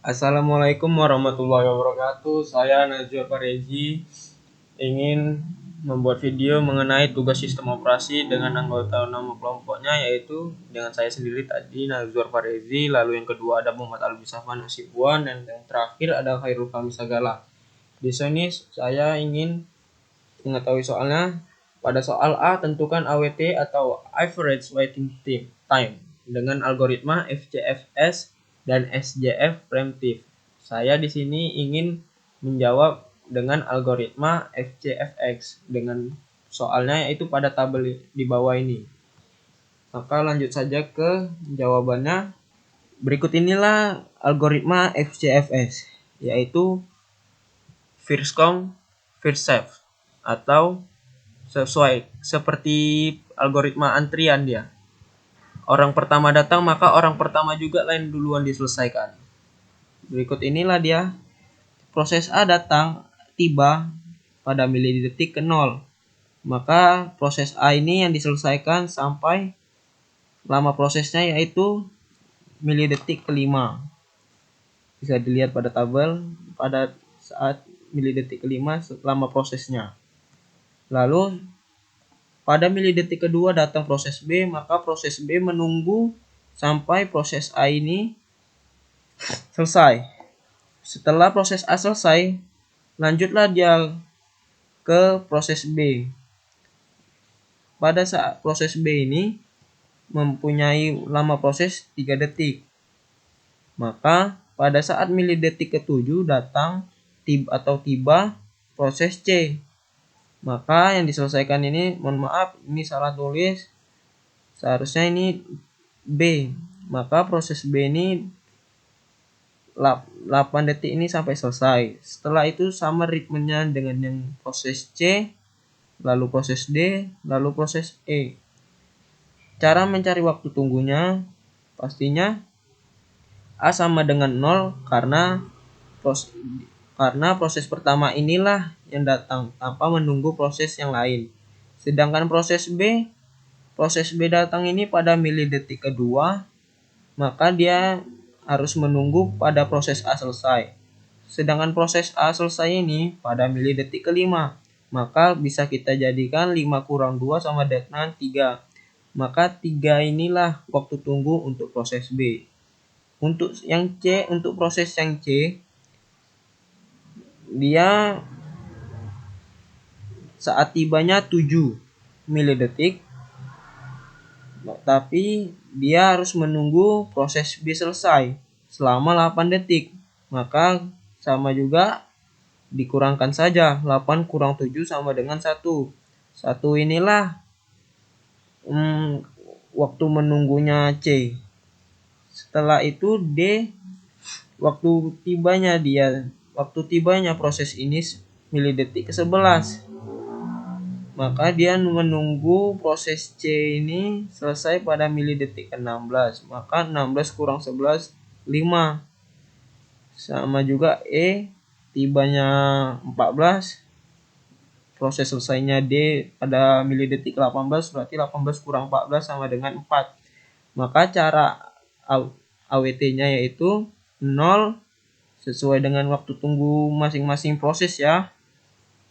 Assalamualaikum warahmatullahi wabarakatuh. Saya Najwa Parezi ingin membuat video mengenai tugas sistem operasi dengan anggota nama kelompoknya, yaitu dengan saya sendiri tadi Najwa Parezi, lalu yang kedua ada Muhammad Al-Bisafan Hasibuan, dan yang terakhir ada Khairul Fahmi Sagala. Di sini saya ingin mengetahui soalnya. Pada soal A, tentukan AWT atau average waiting time dengan algoritma FCFS dan SJF preemptive. Saya di sini ingin menjawab dengan algoritma FCFX dengan soalnya yaitu pada tabel di bawah ini. Maka lanjut saja ke jawabannya. Berikut inilah algoritma FCFS, yaitu first come first serve atau sesuai seperti algoritma antrian dia. Orang pertama datang maka orang pertama juga lain duluan diselesaikan. Berikut inilah dia. Proses A datang tiba pada milidetik ke 0. Maka proses A ini yang diselesaikan sampai lama prosesnya yaitu milidetik ke-5. Bisa dilihat pada tabel pada saat milidetik ke-5 lama prosesnya. Lalu pada milidetik kedua datang proses B, maka proses B menunggu sampai proses A ini selesai. Setelah proses A selesai, lanjutlah dia ke proses B. Pada saat proses B ini mempunyai lama proses 3 detik. Maka pada saat milidetik ke-7 datang tiba proses C. Maka yang diselesaikan ini, mohon maaf, ini salah tulis. Seharusnya ini B. Maka proses B ini 8 detik ini sampai selesai. Setelah itu sama ritmenya dengan yang proses C, lalu proses D, lalu proses E. Cara mencari waktu tunggunya, pastinya A sama dengan 0 karena proses pertama inilah yang datang tanpa menunggu proses yang lain. Sedangkan proses B datang ini pada milidetik kedua, maka dia harus menunggu pada proses A selesai. Sedangkan proses A selesai ini pada milidetik ke-5, maka bisa kita jadikan 5 kurang 2 sama dengan 3. Maka 3 inilah waktu tunggu untuk proses B. Untuk proses yang C, dia saat tibanya 7 milidetik, tapi dia harus menunggu proses B selesai selama 8 detik. Maka sama juga dikurangkan saja, 8 kurang 7 sama dengan 1. 1 inilah waktu menunggunya C. Setelah itu D, waktu tibanya proses ini milidetik ke-11. Maka dia menunggu proses C ini selesai pada milidetik ke-16. Maka 16 kurang 11, 5. Sama juga E, tibanya 14. Proses selesainya D pada milidetik ke-18, berarti 18 kurang 14 sama dengan 4. Maka cara AWT-nya yaitu 0 sesuai dengan waktu tunggu masing-masing proses ya.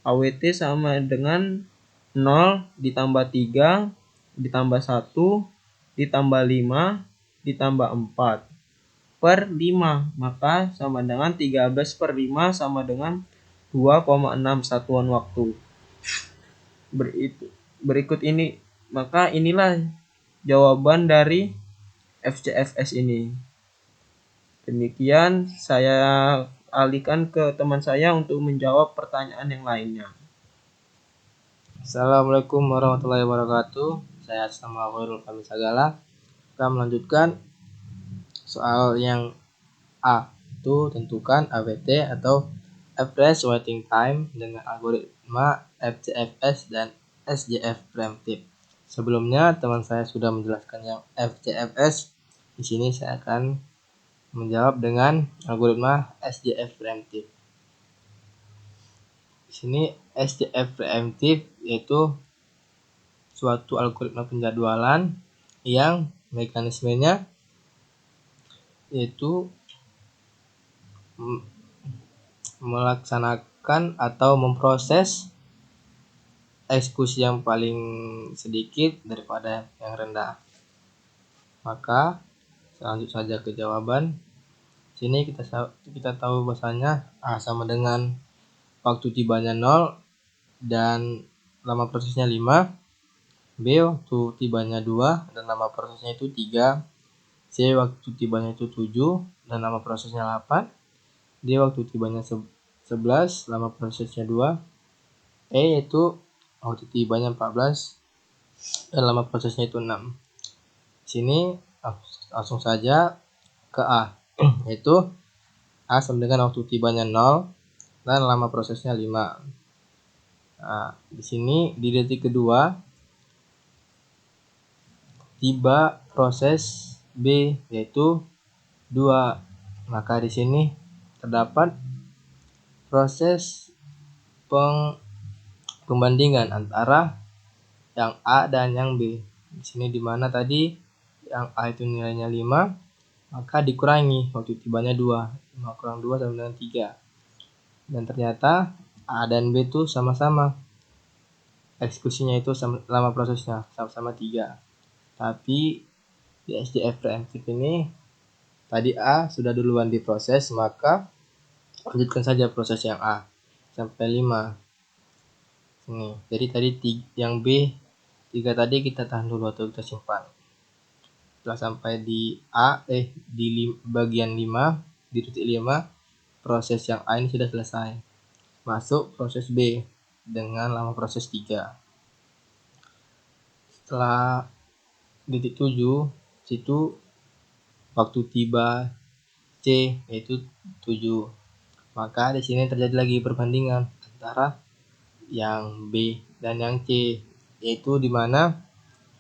AWT sama dengan 0 ditambah 3 ditambah 1 ditambah 5 ditambah 4 per 5. Maka sama dengan 13 per 5 sama dengan 2,6 satuan waktu. Berikut ini, maka inilah jawaban dari FCFS ini. Demikian, saya alihkan ke teman saya untuk menjawab pertanyaan yang lainnya. Assalamualaikum warahmatullahi wabarakatuh. Saya sama Khairul Fahmi Sagala akan melanjutkan soal yang A, itu tentukan AWT atau average waiting time dengan algoritma FCFS dan SJF preemptive. Sebelumnya teman saya sudah menjelaskan yang FCFS. Di sini saya akan menjawab dengan algoritma SJF preemptive. Di sini SJF preemptive yaitu suatu algoritma penjadwalan yang mekanismenya yaitu melaksanakan atau memproses eksekusi yang paling sedikit daripada yang rendah. Maka lanjut saja ke jawaban. Sini kita tahu bahasanya A sama dengan waktu tibanya 0 dan lama prosesnya 5, B waktu tibanya 2 dan lama prosesnya itu 3, C waktu tibanya itu 7 dan lama prosesnya 8, D waktu tibanya 11, lama prosesnya 2, E yaitu waktu tibanya 14 dan lama prosesnya itu 6. Sini langsung saja ke A, yaitu A sama dengan waktu tibanya 0 dan lama prosesnya 5. Nah, di sini di detik kedua tiba proses B yaitu 2. Maka di sini terdapat proses pembandingan antara yang A dan yang B. Di sini dimana tadi yang A itu nilainya 5, maka dikurangi waktu tibanya 2. 5 kurang 2 sama dengan 3. Dan ternyata A dan B itu sama-sama eksekusinya itu lama prosesnya sama-sama 3. Tapi di SJF preemptif ini tadi A sudah duluan diproses, maka lanjutkan saja proses yang A sampai 5. Ini. Jadi tadi yang B 3 tadi kita tahan dulu atau kita simpan. Setelah sampai di di bagian 5, di titik 5, proses yang A ini sudah selesai. Masuk proses B dengan lama proses 3. Setelah titik 7, situ waktu tiba C yaitu 7. Maka di sini terjadi lagi perbandingan antara yang B dan yang C, yaitu di mana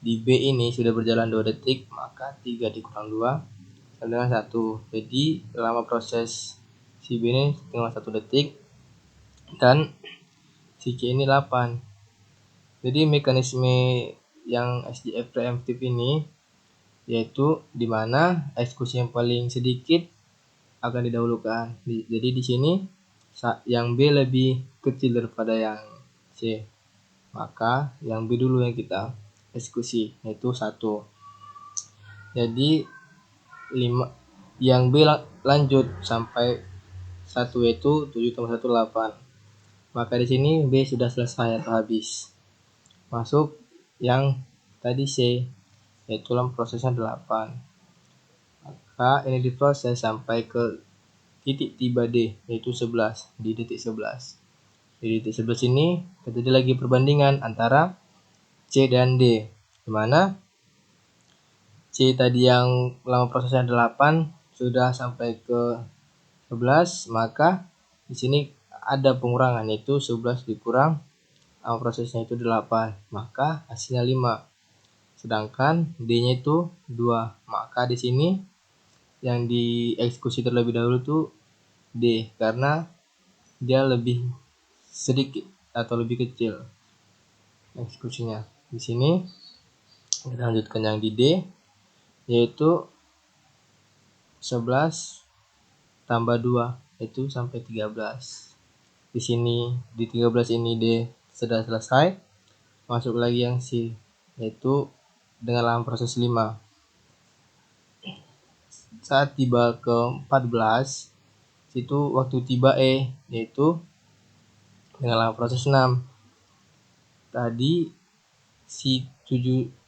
di B ini sudah berjalan 2 detik, maka 3 dikurang 2 sama dengan 1. Jadi lama proses si B ini tinggal 1 detik dan si C ini 8. Jadi mekanisme yang SJF preemptif ini yaitu di mana eksekusi yang paling sedikit akan didahulukan. Jadi di sini yang B lebih kecil daripada yang C, maka yang B dulu yang kita eksekusi yaitu 1. Jadi 5 yang B lanjut sampai 1 yaitu 7 tambah 1 8. Maka di sini B sudah selesai atau habis. Masuk yang tadi C yaitu dalam prosesnya 8. Maka ini diproses sampai ke titik tiba D yaitu 11, di detik 11. Di detik 11 ini terjadi lagi perbandingan antara C dan D, di mana C tadi yang lama prosesnya 8 sudah sampai ke 11, maka di sini ada pengurangan yaitu 11 dikurang lama prosesnya itu 8, maka hasilnya 5. Sedangkan D-nya itu 2. Maka di sini yang dieksekusi terlebih dahulu tuh D karena dia lebih sedikit atau lebih kecil eksekusinya. Di sini kita lanjutkan yang di D yaitu 11 tambah 2 yaitu sampai 13. Di sini di 13 ini D sudah selesai. Masuk lagi yang C yaitu dengan lama proses 5. Saat tiba ke 14, situ waktu tiba E yaitu dengan lama proses 6. Tadi si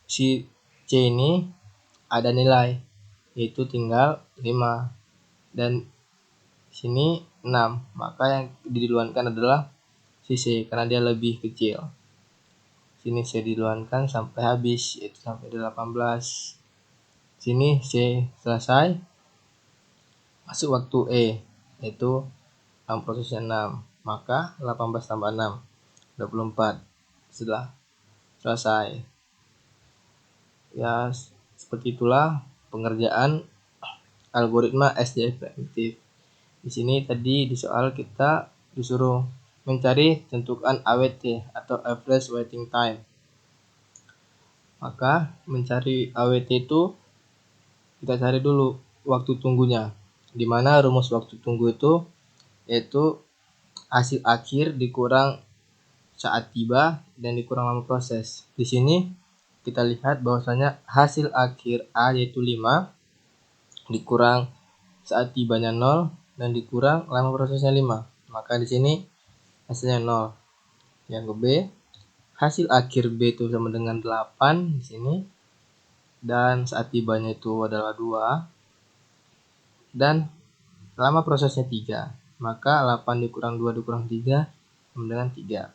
C ini ada nilai yaitu tinggal 5 dan sini 6, maka yang diduluankan adalah si C karena dia lebih kecil. Sini C diduluankan sampai habis yaitu sampai 18. Sini C selesai. Masuk waktu E yaitu dalam prosesnya 6, maka 18 tambah 6 24 setelah selesai. Ya seperti itulah pengerjaan algoritma SJF preemptif. Di sini tadi di soal kita disuruh mencari tentukan AWT atau average waiting time. Maka mencari AWT itu kita cari dulu waktu tunggunya. di mana rumus waktu tunggu itu yaitu hasil akhir dikurang saat tiba dan dikurang lama proses. Di sini kita lihat bahwasanya hasil akhir A yaitu 5 dikurang saat tibanya 0 dan dikurang lama prosesnya 5. Maka di sini hasilnya 0. Yang ke B, hasil akhir B itu sama dengan 8 di sini dan saat tibanya itu adalah 2 dan lama prosesnya 3. Maka 8 dikurang 2 dikurang 3 sama dengan 3.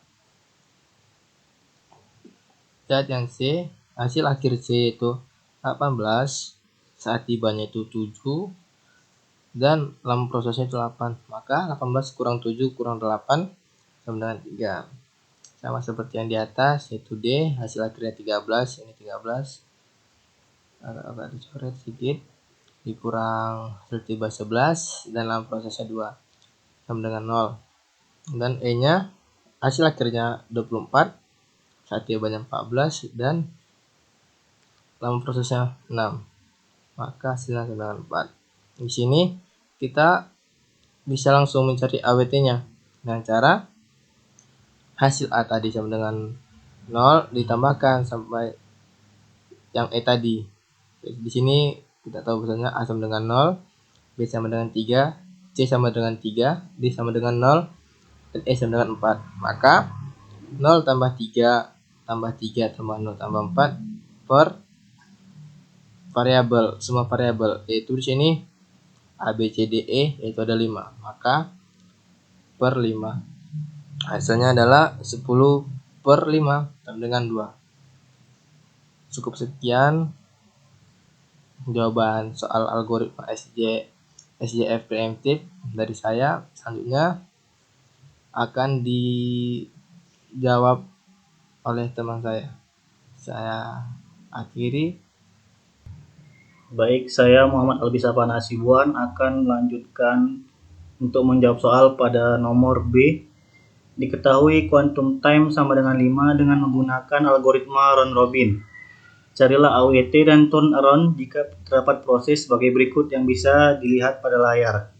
Lihat yang C, hasil akhir C itu 18, saat tibanya itu 7, dan lama prosesnya itu 8. Maka 18 kurang 7 kurang 8 sama dengan 3. Sama seperti yang di atas, yaitu D, hasil akhirnya 13, ini 13. Agak dicoret sedikit. Dikurang hasil tiba 11, dan lama prosesnya 2 sama dengan 0. Dan E-nya, hasil akhirnya 24, saat tibanya 14 dan lama prosesnya 6. Maka hasilnya sama dengan 4. Di sini kita bisa langsung mencari AWT-nya dengan cara hasil A tadi sama dengan 0 ditambahkan sampai yang E tadi. Di sini kita tahu bahwasanya A sama dengan 0, B sama dengan 3, C sama dengan 3, D sama dengan 0, dan E sama dengan 4. Maka 0 tambah 3 tambah 3 tambah 0 tambah 4 per variabel, semua variabel, yaitu di sini A, B, C, D, E, yaitu ada 5. Maka per 5. Hasilnya adalah 10 per 5 sama dengan 2. Cukup sekian jawaban soal algoritma SJF preemptif dari saya. Selanjutnya akan dijawab oleh teman saya. Saya akhiri. Baik, saya Muhammad Albisafan Hasibuan akan melanjutkan untuk menjawab soal pada nomor B. Diketahui quantum time sama dengan 5 dengan menggunakan algoritma round-robin. Carilah AWT dan turnaround jika terdapat proses sebagai berikut yang bisa dilihat pada layar.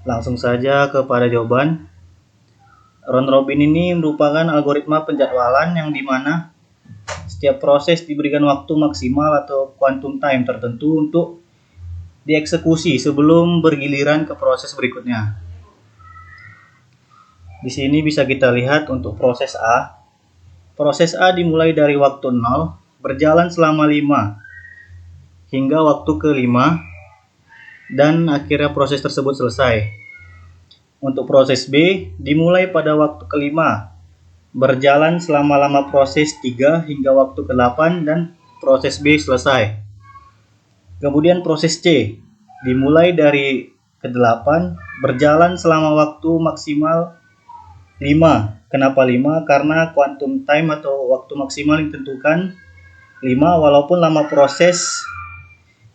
Langsung saja kepada jawaban. Round robin ini merupakan algoritma penjadwalan yang dimana setiap proses diberikan waktu maksimal atau quantum time tertentu untuk dieksekusi sebelum bergiliran ke proses berikutnya. Di sini bisa kita lihat untuk proses A. Proses A dimulai dari waktu 0, berjalan selama 5 hingga waktu ke-5 dan akhirnya proses tersebut selesai. Untuk proses B dimulai pada waktu ke-5, berjalan selama lama proses 3 hingga waktu ke-8 dan proses B selesai. Kemudian proses C dimulai dari ke-8, berjalan selama waktu maksimal 5. Kenapa 5? Karena quantum time atau waktu maksimal yang ditentukan 5 walaupun lama proses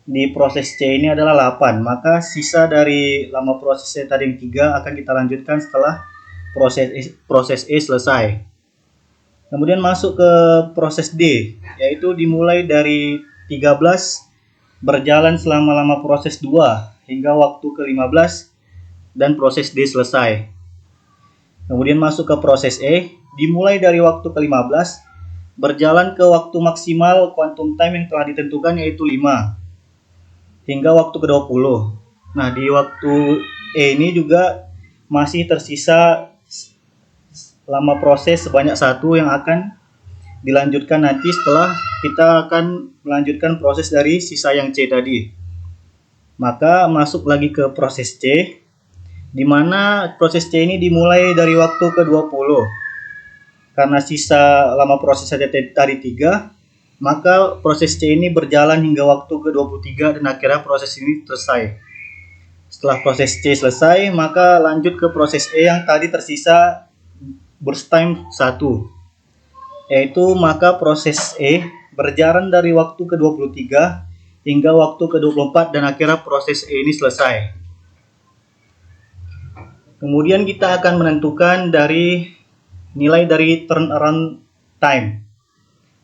di proses C ini adalah 8. Maka sisa dari lama proses C tadi yang 3 akan kita lanjutkan setelah proses E selesai. Kemudian masuk ke proses D, yaitu dimulai dari 13, berjalan selama lama proses 2 hingga waktu ke-15 dan proses D selesai. Kemudian masuk ke proses E, dimulai dari waktu ke-15, berjalan ke waktu maksimal quantum time yang telah ditentukan yaitu 5 hingga waktu ke-20. Nah, di waktu E ini juga masih tersisa lama proses sebanyak 1 yang akan dilanjutkan nanti setelah kita akan melanjutkan proses dari sisa yang C tadi. Maka masuk lagi ke proses C, di mana proses C ini dimulai dari waktu ke-20. Karena sisa lama proses saja tadi 3, maka proses C ini berjalan hingga waktu ke-23 dan akhirnya proses ini selesai. Setelah proses C selesai, maka lanjut ke proses E yang tadi tersisa burst time 1. Yaitu maka proses E berjalan dari waktu ke-23 hingga waktu ke-24 dan akhirnya proses E ini selesai. Kemudian kita akan menentukan nilai dari turnaround time,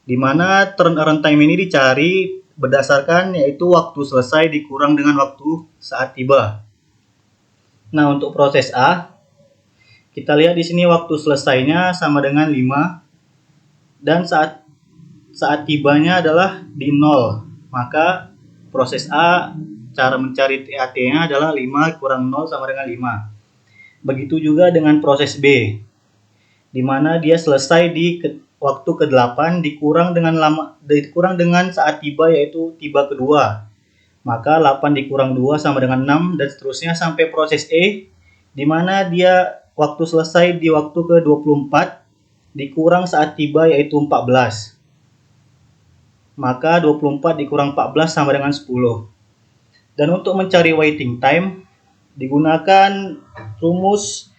di mana turnaround time ini dicari berdasarkan yaitu waktu selesai dikurang dengan waktu saat tiba. Nah, untuk proses A, kita lihat di sini waktu selesainya sama dengan 5 dan saat tibanya adalah di 0. Maka proses A cara mencari TAT-nya adalah 5 kurang 0 sama dengan 5. Begitu juga dengan proses B, di mana dia selesai di waktu ke-8 dikurang dengan saat tiba yaitu tiba kedua. Maka 8 dikurang 2 sama dengan 6 dan seterusnya sampai proses E, di mana dia waktu selesai di waktu ke-24 dikurang saat tiba yaitu 14. Maka 24 dikurang 14 sama dengan 10. Dan untuk mencari waiting time digunakan rumus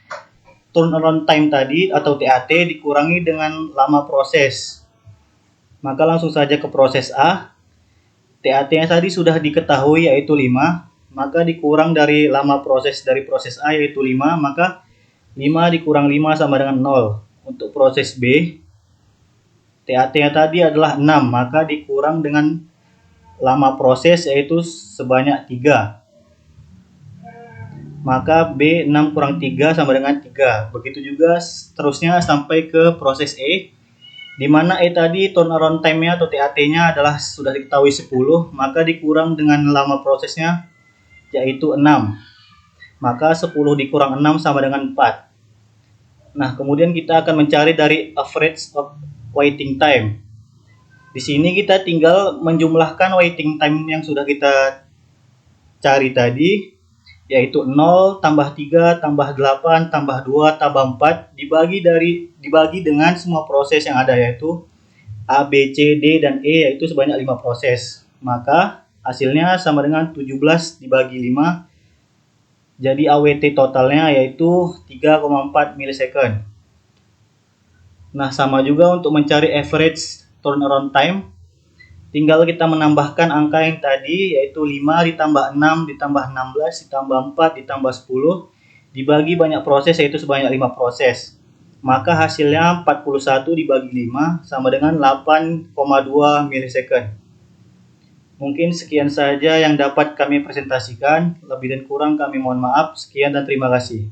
turnaround time tadi atau TAT dikurangi dengan lama proses. Maka langsung saja ke proses A. TAT-nya tadi sudah diketahui yaitu 5, maka dikurang dari lama proses dari proses A yaitu 5, maka 5 dikurang 5 sama dengan 0. Untuk proses B, TAT-nya tadi adalah 6, maka dikurang dengan lama proses yaitu sebanyak 3. Maka B 6 kurang 3 sama dengan 3. Begitu juga seterusnya sampai ke proses E, di mana E tadi turnaround time-nya atau TAT-nya adalah sudah diketahui 10, maka dikurang dengan lama prosesnya yaitu 6. Maka 10 dikurang 6 sama dengan 4. Nah, kemudian kita akan mencari dari average of waiting time. Di sini kita tinggal menjumlahkan waiting time yang sudah kita cari tadi, yaitu 0 tambah 3 tambah 8 tambah 2 tambah 4 dibagi dengan semua proses yang ada yaitu A, B, C, D, dan E yaitu sebanyak 5 proses. Maka hasilnya sama dengan 17 dibagi 5. Jadi AWT totalnya yaitu 3,4 milisecond. Nah, sama juga untuk mencari average turnaround time. Tinggal kita menambahkan angka yang tadi yaitu 5 ditambah 6 ditambah 16 ditambah 4 ditambah 10 dibagi banyak proses yaitu sebanyak 5 proses. Maka hasilnya 41 dibagi 5 sama dengan 8,2 milisecond. Mungkin sekian saja yang dapat kami presentasikan. Lebih dan kurang kami mohon maaf. Sekian dan terima kasih.